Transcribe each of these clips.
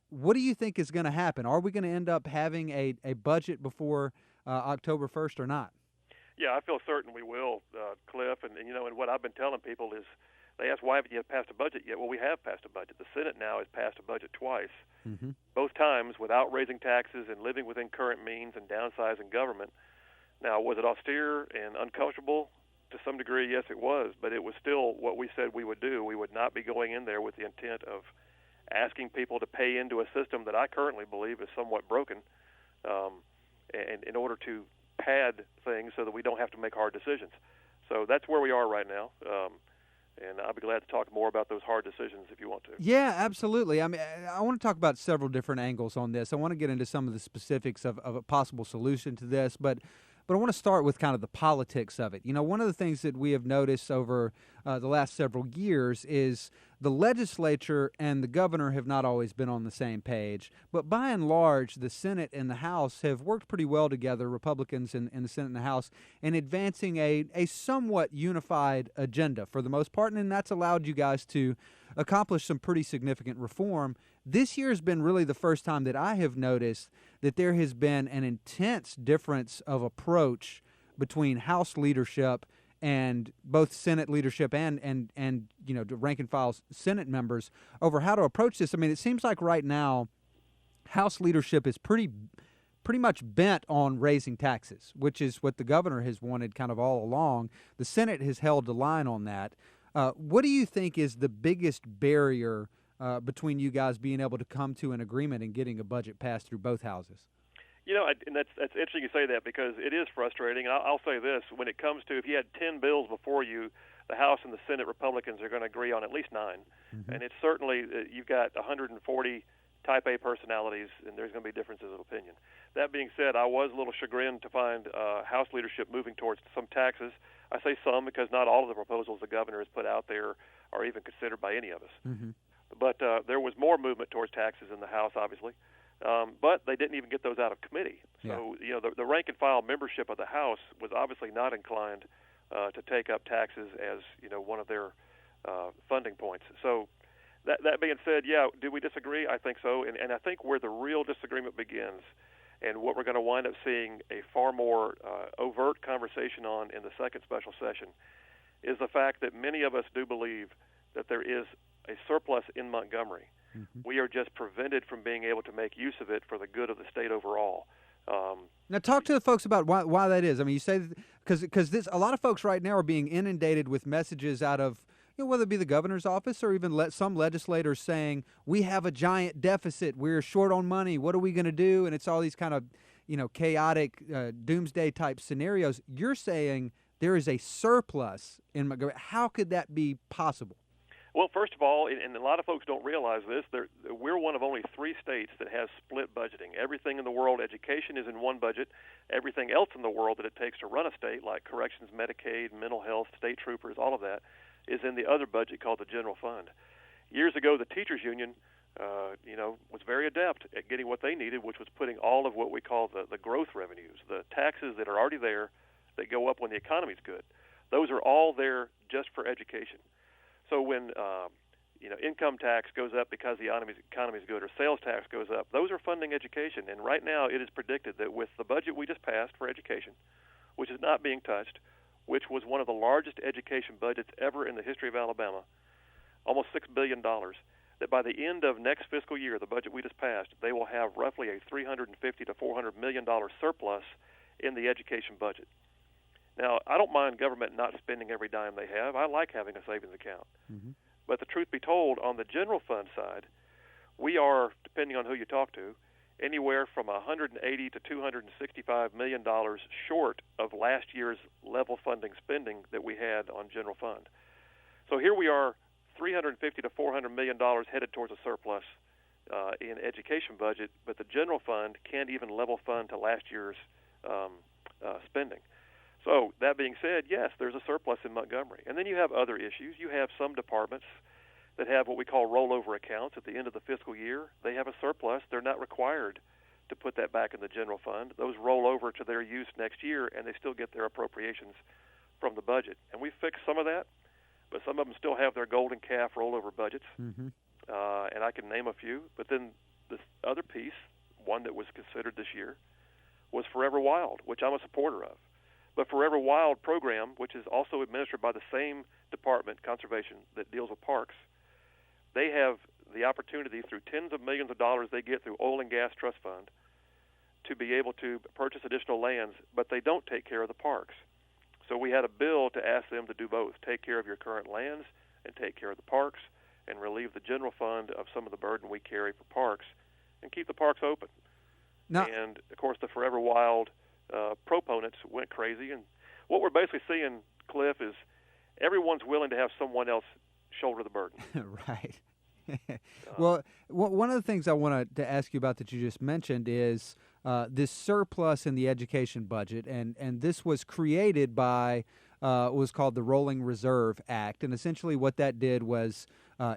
What do you think is going to happen? Are we going to end up having a budget before October 1st or not? Yeah, I feel certain we will, Cliff. And what I've been telling people is, they ask, why haven't you passed a budget yet? Well, we have passed a budget. The Senate now has passed a budget twice, both times without raising taxes and living within current means and downsizing government. Now, was it austere and uncomfortable? To some degree, yes, it was, but it was still what we said we would do. We would not be going in there with the intent of asking people to pay into a system that I currently believe is somewhat broken, and in order to pad things so that we don't have to make hard decisions. So that's where we are right now. And I'll be glad to talk more about those hard decisions if you want to. Yeah, absolutely. I mean, I want to talk about several different angles on this. I want to get into some of the specifics of a possible solution to this, but I want to start with kind of the politics of it. You know, one of the things that we have noticed over the last several years is the legislature and the governor have not always been on the same page. But by and large, the Senate and the House have worked pretty well together, Republicans in the Senate and the House, in advancing a somewhat unified agenda for the most part. And that's allowed you guys to accomplish some pretty significant reform. This year has been really the first time that I have noticed that there has been an intense difference of approach between House leadership and both Senate leadership and the rank and file Senate members over how to approach this. I mean, it seems like right now House leadership is pretty much bent on raising taxes, which is what the governor has wanted kind of all along. The Senate has held the line on that. What do you think is the biggest barrier between you guys being able to come to an agreement and getting a budget passed through both houses? You know, and that's interesting you say that, because it is frustrating. And I'll say this: when it comes to, if you had 10 bills before you, the House and the Senate Republicans are going to agree on at least 9. And it's certainly, you've got 140 Type A personalities, and there's going to be differences of opinion. That being said, I was a little chagrined to find House leadership moving towards some taxes. I say some because not all of the proposals the governor has put out there are even considered by any of us. But there was more movement towards taxes in the House, obviously. But they didn't even get those out of committee. So, the rank and file membership of the House was obviously not inclined to take up taxes as, one of their funding points. So that being said, yeah, do we disagree? I think so. And I think where the real disagreement begins, and what we're going to wind up seeing a far more overt conversation on in the second special session, is the fact that many of us do believe that there is a surplus in Montgomery. We are just prevented from being able to make use of it for the good of the state overall. Now, talk to the folks about why that is. I mean, you say because a lot of folks right now are being inundated with messages out of, whether it be the governor's office or even some legislators saying, we have a giant deficit, we're short on money, what are we going to do? And it's all these kind of, chaotic doomsday type scenarios. You're saying there is a surplus in Montgomery. How could that be possible? Well, first of all, and a lot of folks don't realize this, we're one of only 3 states that has split budgeting. Everything in the world, education, is in one budget. Everything else in the world that it takes to run a state, like corrections, Medicaid, mental health, state troopers, all of that, is in the other budget called the general fund. Years ago, the teachers union, was very adept at getting what they needed, which was putting all of what we call the growth revenues, the taxes that are already there that go up when the economy's good. Those are all there just for education. So when income tax goes up because the economy is good, or sales tax goes up, those are funding education. And right now it is predicted that with the budget we just passed for education, which is not being touched, which was one of the largest education budgets ever in the history of Alabama, almost $6 billion, that by the end of next fiscal year, the budget we just passed, they will have roughly a $350 to $400 million surplus in the education budget. Now, I don't mind government not spending every dime they have. I like having a savings account. But the truth be told, on the general fund side, we are, depending on who you talk to, anywhere from $180 to $265 million short of last year's level funding spending that we had on general fund. So here we are, $350 to $400 million headed towards a surplus in education budget, but the general fund can't even level fund to last year's spending. So that being said, yes, there's a surplus in Montgomery. And then you have other issues. You have some departments that have what we call rollover accounts at the end of the fiscal year. They have a surplus. They're not required to put that back in the general fund. Those roll over to their use next year, and they still get their appropriations from the budget. And we fixed some of that, but some of them still have their golden calf rollover budgets. and I can name a few. But then this other piece, one that was considered this year, was Forever Wild, which I'm a supporter of. But Forever Wild program, which is also administered by the same department, conservation, that deals with parks, they have the opportunity through tens of millions of dollars they get through oil and gas trust fund to be able to purchase additional lands, but they don't take care of the parks. So we had a bill to ask them to do both, take care of your current lands and take care of the parks and relieve the general fund of some of the burden we carry for parks and keep the parks open. Now, and, of course, the Forever Wild proponents went crazy. And what we're basically seeing, Cliff, is everyone's willing to have someone else shoulder the burden. Right. Well, one of the things I wanted to ask you about that you just mentioned is this surplus in the education budget, and this was created by what was called the Rolling Reserve Act, and essentially what that did was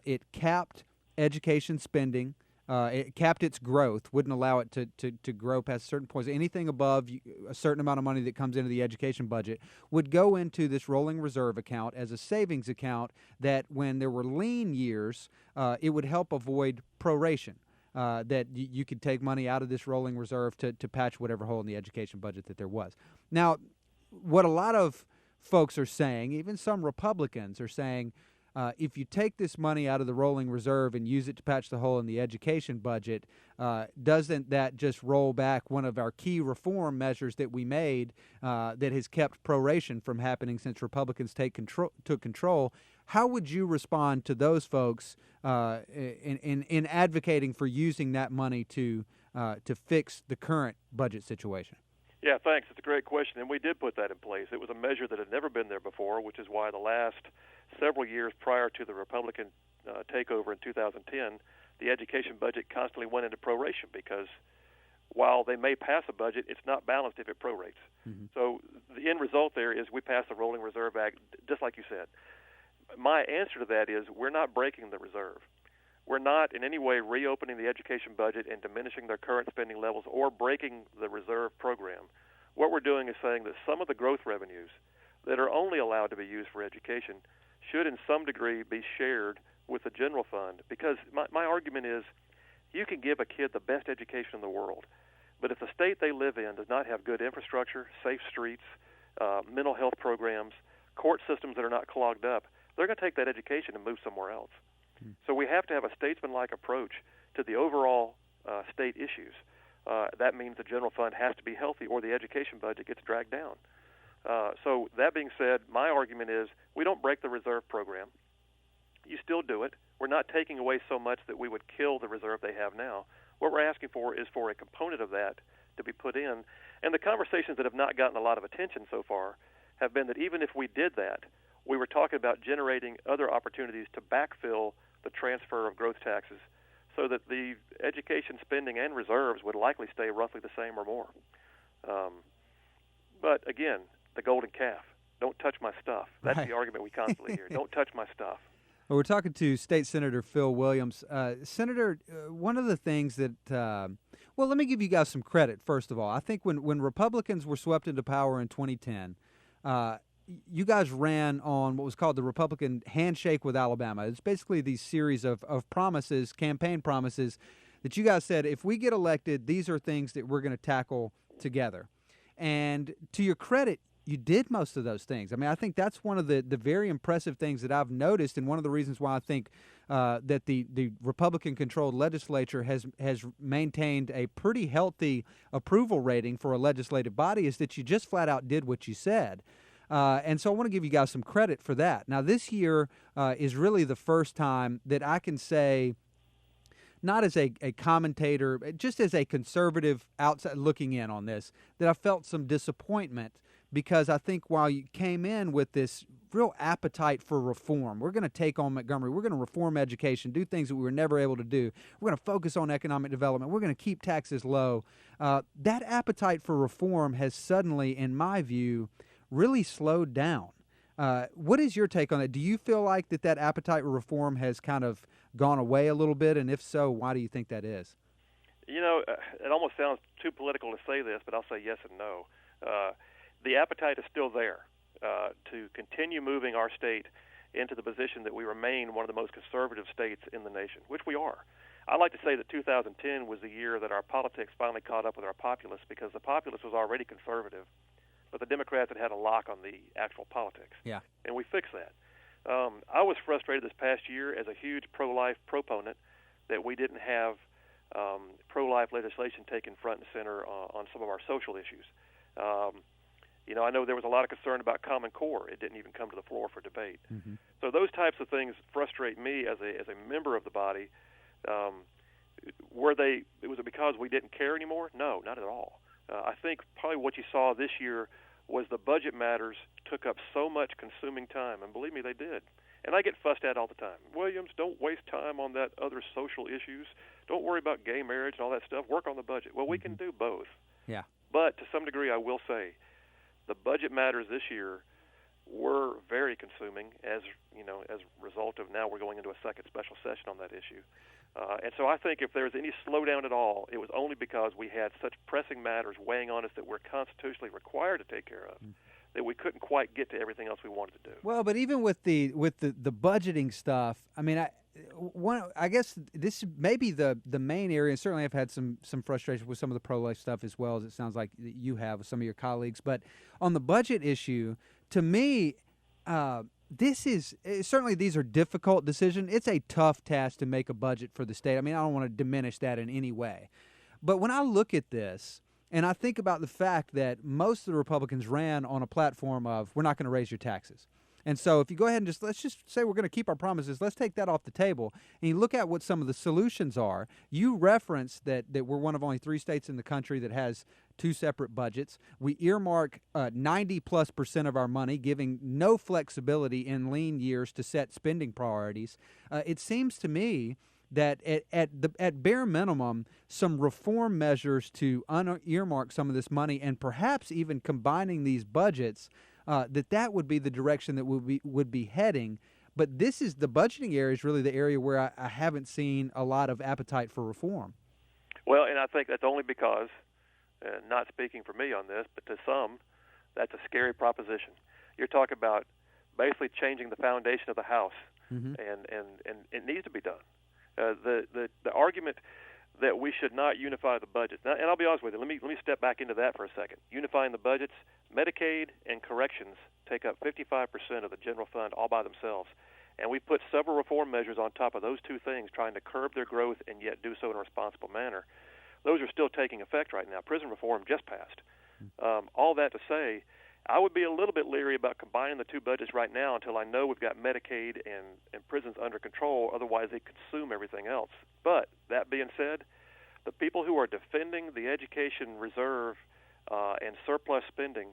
it capped education spending. It capped its growth, wouldn't allow it to grow past certain points. Anything above a certain amount of money that comes into the education budget would go into this rolling reserve account as a savings account that when there were lean years, it would help avoid proration, that you could take money out of this rolling reserve to patch whatever hole in the education budget that there was. Now, what a lot of folks are saying, even some Republicans are saying, if you take this money out of the rolling reserve and use it to patch the hole in the education budget, doesn't that just roll back one of our key reform measures that we made that has kept proration from happening since Republicans took control? How would you respond to those folks in advocating for using that money to fix the current budget situation? Yeah, thanks. It's a great question, and we did put that in place. It was a measure that had never been there before, which is why the last several years prior to the Republican takeover in 2010, the education budget constantly went into proration because while they may pass a budget, it's not balanced if it prorates. Mm-hmm. So the end result there is we passed the Rolling Reserve Act, just like you said. My answer to that is we're not breaking the reserve. We're not in any way reopening the education budget and diminishing their current spending levels or breaking the reserve program. What we're doing is saying that some of the growth revenues that are only allowed to be used for education should in some degree be shared with the general fund, because my argument is you can give a kid the best education in the world, but if the state they live in does not have good infrastructure, safe streets, mental health programs, court systems that are not clogged up, they're going to take that education and move somewhere else. So we have to have a statesman-like approach to the overall state issues. That means the general fund has to be healthy or the education budget gets dragged down. So that being said, my argument is we don't break the reserve program. You still do it. We're not taking away so much that we would kill the reserve they have now. What we're asking for is for a component of that to be put in. And the conversations that have not gotten a lot of attention so far have been that even if we did that, we were talking about generating other opportunities to backfill the transfer of growth taxes so that the education spending and reserves would likely stay roughly the same or more. But again, the golden calf, don't touch my stuff. That's right. The argument we constantly hear. Don't touch my stuff. Well, we're talking to State Senator Phil Williams. Senator, one of the things that, well, let me give you guys some credit, first of all. I think when Republicans were swept into power in 2010, you guys ran on what was called the Republican Handshake with Alabama. It's basically these series of promises, campaign promises, that you guys said, if we get elected, these are things that we're going to tackle together. And to your credit, you did most of those things. I mean, I think that's one of the very impressive things that I've noticed, and one of the reasons why I think that the Republican-controlled legislature has maintained a pretty healthy approval rating for a legislative body is that you just flat out did what you said. And so I want to give you guys some credit for that. Now, this year is really the first time that I can say, not as a commentator, just as a conservative outside looking in on this, that I felt some disappointment because I think while you came in with this real appetite for reform, we're going to take on Montgomery, we're going to reform education, do things that we were never able to do, we're going to focus on economic development, we're going to keep taxes low. That appetite for reform has suddenly, in my view, really slowed down. What is your take on it? Do you feel like that appetite for reform has kind of gone away a little bit? And if so, why do you think that is? You know, it almost sounds too political to say this, but I'll say yes and no. The appetite is still there to continue moving our state into the position that we remain one of the most conservative states in the nation, which we are. I like to say that 2010 was the year that our politics finally caught up with our populace, because the populace was already conservative, but the Democrats had a lock on the actual politics. Yeah. And we fixed that. I was frustrated this past year as a huge pro-life proponent that we didn't have pro-life legislation taken front and center on some of our social issues. I know there was a lot of concern about Common Core. It didn't even come to the floor for debate. Mm-hmm. So those types of things frustrate me as a member of the body. Was it because we didn't care anymore? No, not at all. I think probably what you saw this year was the budget matters took up so much consuming time, and believe me, they did. And I get fussed at all the time. Williams, don't waste time on that other social issues. Don't worry about gay marriage and all that stuff. Work on the budget. Well, we can do both. Yeah. But to some degree, I will say, the budget matters this year were very consuming, as a result of now we're going into a second special session on that issue. And so I think if there's any slowdown at all, it was only because we had such pressing matters weighing on us that we're constitutionally required to take care of, that we couldn't quite get to everything else we wanted to do. Well, but even with the budgeting stuff, I mean, I guess this may be the main area. And certainly, I've had some frustration with some of the pro-life stuff as well, as it sounds like you have with some of your colleagues. But on the budget issue, to me, this is certainly, these are difficult decisions. It's a tough task to make a budget for the state. I mean, I don't want to diminish that in any way. But when I look at this and I think about the fact that most of the Republicans ran on a platform of, we're not going to raise your taxes. And so if you go ahead and let's just say we're going to keep our promises, let's take that off the table. And you look at what some of the solutions are. You referenced that we're one of only 3 states in the country that has 2 separate budgets. We earmark 90+% of our money, giving no flexibility in lean years to set spending priorities. It seems to me that at bare minimum, some reform measures to earmark some of this money, and perhaps even combining these budgets, that would be the direction that would be heading. But this is the budgeting area is really the area where I haven't seen a lot of appetite for reform. Well, and I think that's only because, not speaking for me on this, but to some, that's a scary proposition. You're talking about basically changing the foundation of the house, and it needs to be done. The argument that we should not unify the budgets. Now, and I'll be honest with you, let me step back into that for a second. Unifying the budgets, Medicaid and corrections take up 55% of the general fund all by themselves. And we put several reform measures on top of those 2 things, trying to curb their growth and yet do so in a responsible manner. Those are still taking effect right now. Prison reform just passed. All that to say, I would be a little bit leery about combining the 2 budgets right now until I know we've got Medicaid and prisons under control. Otherwise, they consume everything else. But that being said, the people who are defending the education reserve and surplus spending,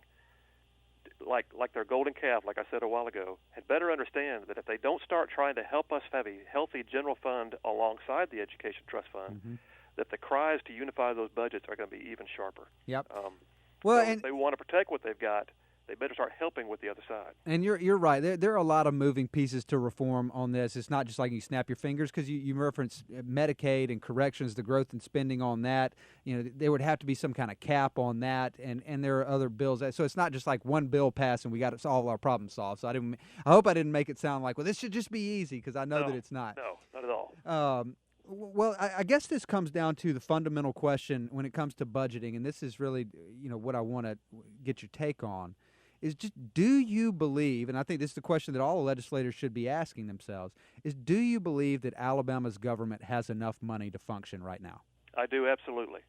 like their golden calf, like I said a while ago, had better understand that if they don't start trying to help us have a healthy general fund alongside the education trust fund, that the cries to unify those budgets are going to be even sharper. Yep. Well, so if they want to protect what they've got, they better start helping with the other side. And you're right. There are a lot of moving pieces to reform on this. It's not just like you snap your fingers, because you reference Medicaid and corrections, the growth in spending on that. There would have to be some kind of cap on that, and there are other bills. So it's not just like one bill passed and we got all our problems solved. So I hope I didn't make it sound like, well, this should just be easy, because I know that it's not. No, not at all. Well, I guess this comes down to the fundamental question when it comes to budgeting, and this is really, what I want to get your take on, is just, do you believe, and I think this is the question that all the legislators should be asking themselves, is do you believe that Alabama's government has enough money to function right now? I do, absolutely.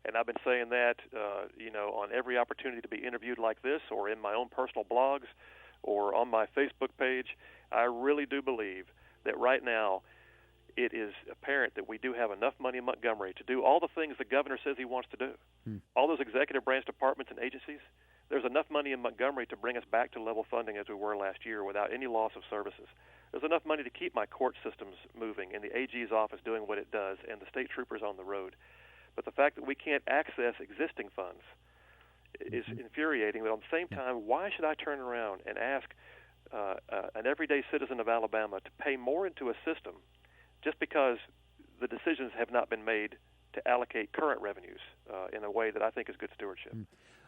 And I've been saying that, on every opportunity to be interviewed like this, or in my own personal blogs, or on my Facebook page. I really do believe that right now it is apparent that we do have enough money in Montgomery to do all the things the governor says he wants to do. All those executive branch departments and agencies, there's enough money in Montgomery to bring us back to level funding as we were last year without any loss of services. There's enough money to keep my court systems moving and the AG's office doing what it does and the state troopers on the road. But the fact that we can't access existing funds is infuriating. But at the same time, why should I turn around and ask an everyday citizen of Alabama to pay more into a system just because the decisions have not been made to allocate current revenues in a way that I think is good stewardship?